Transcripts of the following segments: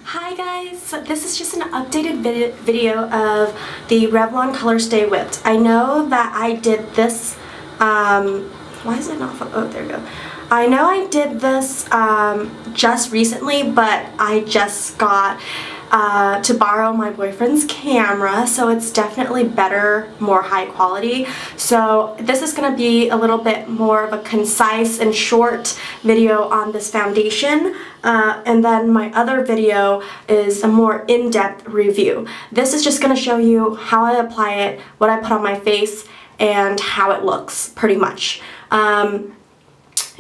Hi guys, so this is just an updated video of the Revlon Color Stay Whipped. I know that I did this, why is it not, oh there we go. I know I did this just recently, but I just got to borrow my boyfriend's camera, so it's definitely better, more high quality. So this is going to be a little bit more of a concise and short video on this foundation, and then my other video is a more in-depth review. This is just going to show you how I apply it, what I put on my face, and how it looks, pretty much.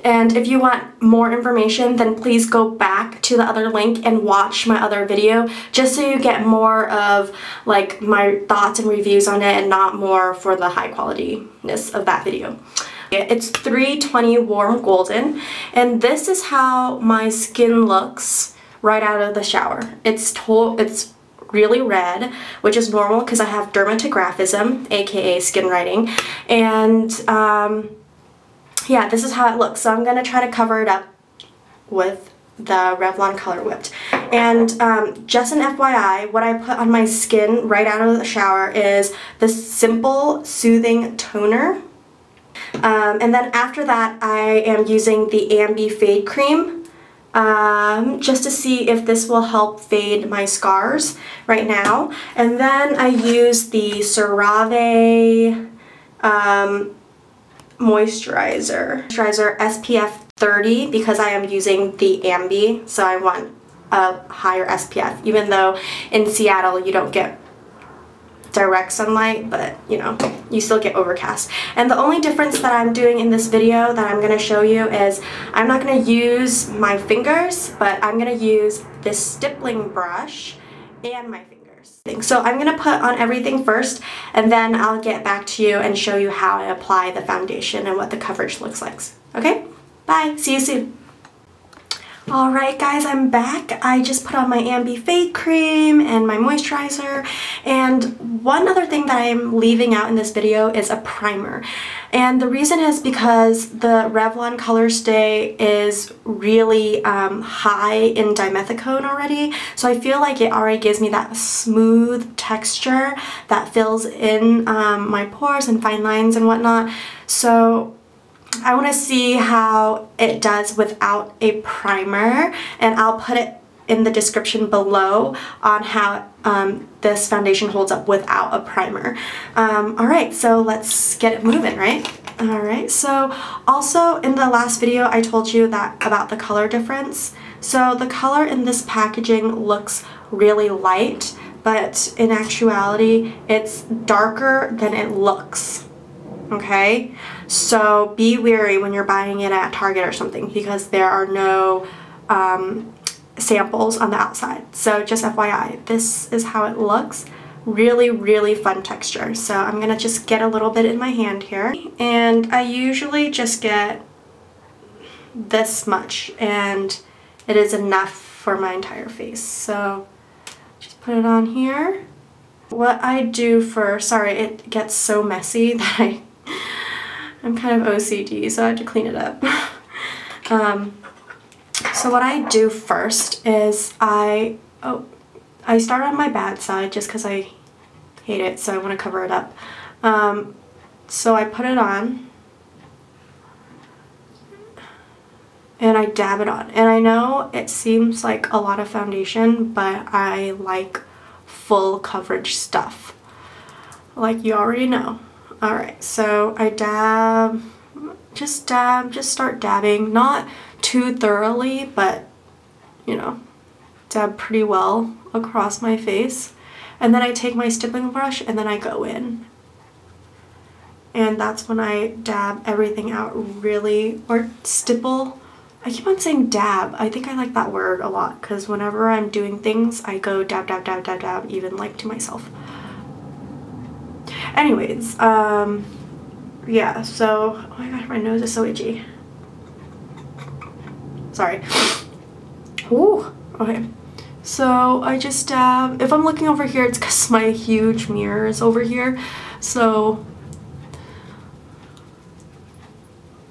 And if you want more information, then please go back to the other link and watch my other video, just so you get more of like my thoughts and reviews on it and not more for the high qualityness of that video. It's 320 Warm Golden, and this is how my skin looks right out of the shower. It's really red, which is normal because I have dermatographism, aka skin writing, and yeah, this is how it looks. So I'm going to try to cover it up with the Revlon Color Whipped. And just an FYI, what I put on my skin right out of the shower is this simple soothing toner. And then after that, I am using the Ambi Fade Cream just to see if this will help fade my scars right now. And then I use the CeraVe moisturizer SPF 30 because I am using the ambi, so I want a higher SPF, even though in Seattle you don't get direct sunlight, but you know, you still get overcast. And the only difference that I'm doing in this video that I'm going to show you is I'm not going to use my fingers, but I'm going to use this stippling brush and my fingers. So I'm going to put on everything first, and then I'll get back to you and show you how I apply the foundation and what the coverage looks like. Okay? Bye! See you soon! Alright guys, I'm back. I just put on my Ambi Fade Cream and my moisturizer, and one other thing that I'm leaving out in this video is a primer. And the reason is because the Revlon Color Stay is really high in dimethicone already, so I feel like it already gives me that smooth texture that fills in my pores and fine lines and whatnot. So I want to see how it does without a primer, and I'll put it in the description below on how this foundation holds up without a primer. Alright, so let's get it moving, right? Alright, so also in the last video I told you that about the color difference. So the color in this packaging looks really light, but in actuality it's darker than it looks. Okay, so be wary when you're buying it at Target or something, because there are no samples on the outside. So just FYI, this is how it looks. Really, really fun texture. So I'm gonna just get a little bit in my hand here, and I usually just get this much, and it is enough for my entire face. So just put it on here. What I do first, sorry, it gets so messy that I'm kind of OCD, so I have to clean it up. So what I do first is I start on my bad side just because I hate it, so I want to cover it up. So I put it on and I dab it on. And I know it seems like a lot of foundation, but I like full coverage stuff, like you already know. Alright, so I just start dabbing, not too thoroughly, but you know, dab pretty well across my face. And then I take my stippling brush and then I go in. And that's when I dab everything out really, or stipple. I keep on saying dab. I think I like that word a lot because whenever I'm doing things, I go dab, dab, dab, dab, dab, even like to myself. Anyways, yeah, so, oh my gosh, my nose is so itchy. Sorry. Ooh, okay. So I just dab. If I'm looking over here, it's because my huge mirror is over here. So,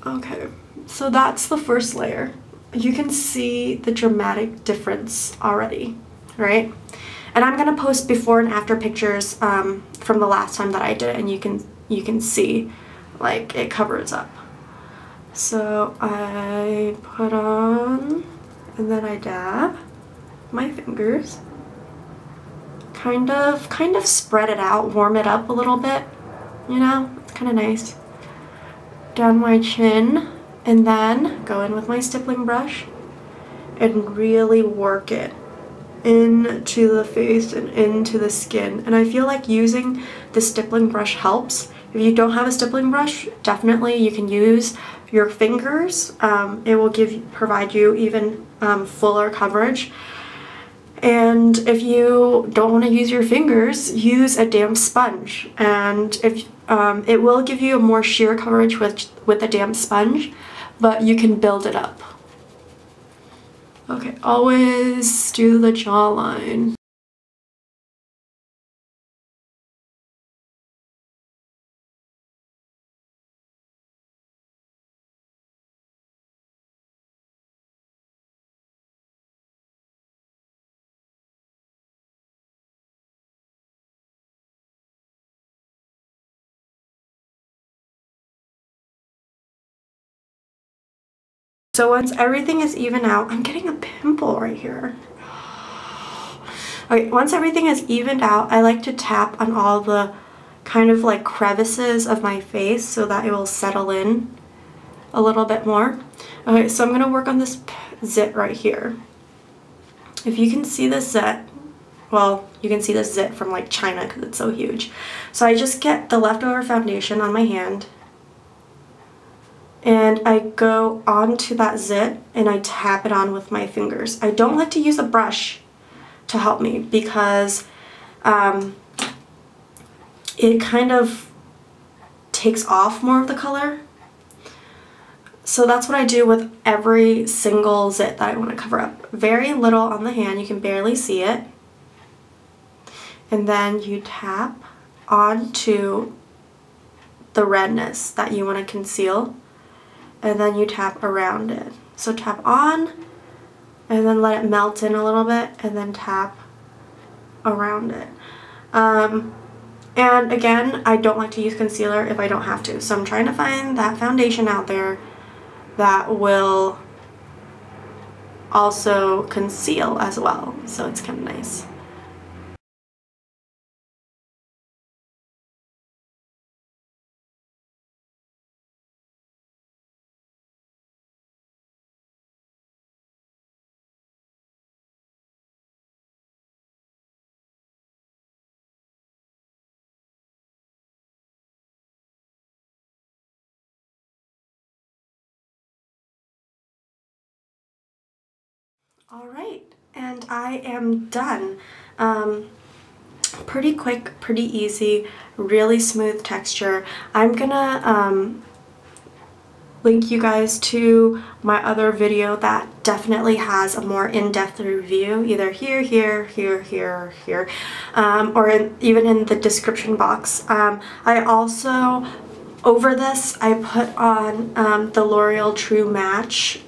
okay. So that's the first layer. You can see the dramatic difference already. right? And I'm gonna post before and after pictures from the last time that I did it, and you can see like it covers up. So I put on, and then I dab my fingers, kind of spread it out, warm it up a little bit, you know, it's kind of nice. Down my chin, and then go in with my stippling brush and really work it into the face and into the skin. And I feel like using the stippling brush helps. If you don't have a stippling brush, definitely you can use your fingers. It will provide you even fuller coverage. And if you don't want to use your fingers, use a damp sponge. And if it will give you a more sheer coverage with a damp sponge, but you can build it up. Okay, always do the jawline. So once everything is even out, I'm getting a pimple right here. Okay, once everything is evened out, I like to tap on all the kind of like crevices of my face so that it will settle in a little bit more. Okay, so I'm gonna work on this zit right here. If you can see this zit, well, you can see this zit from like China because it's so huge. So I just get the leftover foundation on my hand, and I go onto that zit and I tap it on with my fingers. I don't like to use a brush to help me because it kind of takes off more of the color. So that's what I do with every single zit that I want to cover up. Very little on the hand, you can barely see it. And then you tap onto the redness that you want to conceal, and then you tap around it. So tap on, and then let it melt in a little bit, and then tap around it. And again, I don't like to use concealer if I don't have to. So I'm trying to find that foundation out there that will also conceal as well. So it's kind of nice. Alright, and I am done. Pretty quick, pretty easy, really smooth texture. I'm gonna link you guys to my other video that definitely has a more in-depth review, either here, or even in the description box. I also, over this, I put on the L'Oreal True Match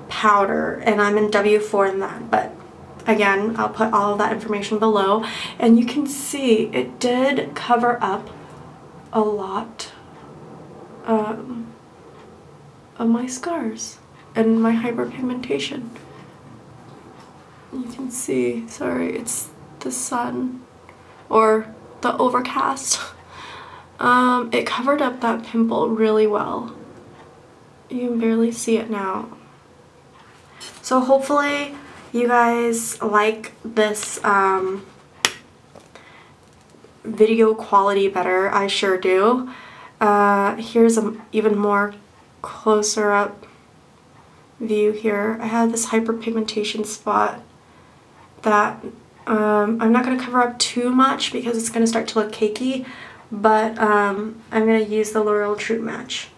powder, and I'm in W4 in that, but again, I'll put all of that information below, and you can see it did cover up a lot of my scars and my hyperpigmentation. You can see, sorry, it's the sun or the overcast. It covered up that pimple really well. You can barely see it now. So hopefully you guys like this video quality better. I sure do. Here's an even more closer up view here. I have this hyperpigmentation spot that I'm not going to cover up too much because it's going to start to look cakey, but I'm going to use the L'Oreal True Match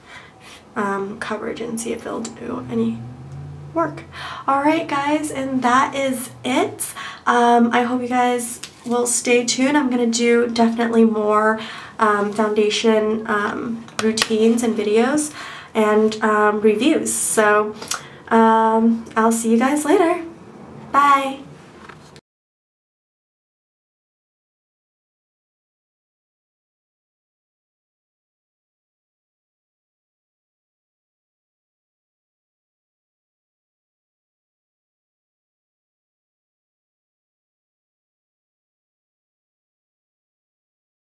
coverage and see if it'll do any work. Alright guys, and that is it. I hope you guys will stay tuned. I'm going to do definitely more foundation routines and videos and reviews. So I'll see you guys later. Bye!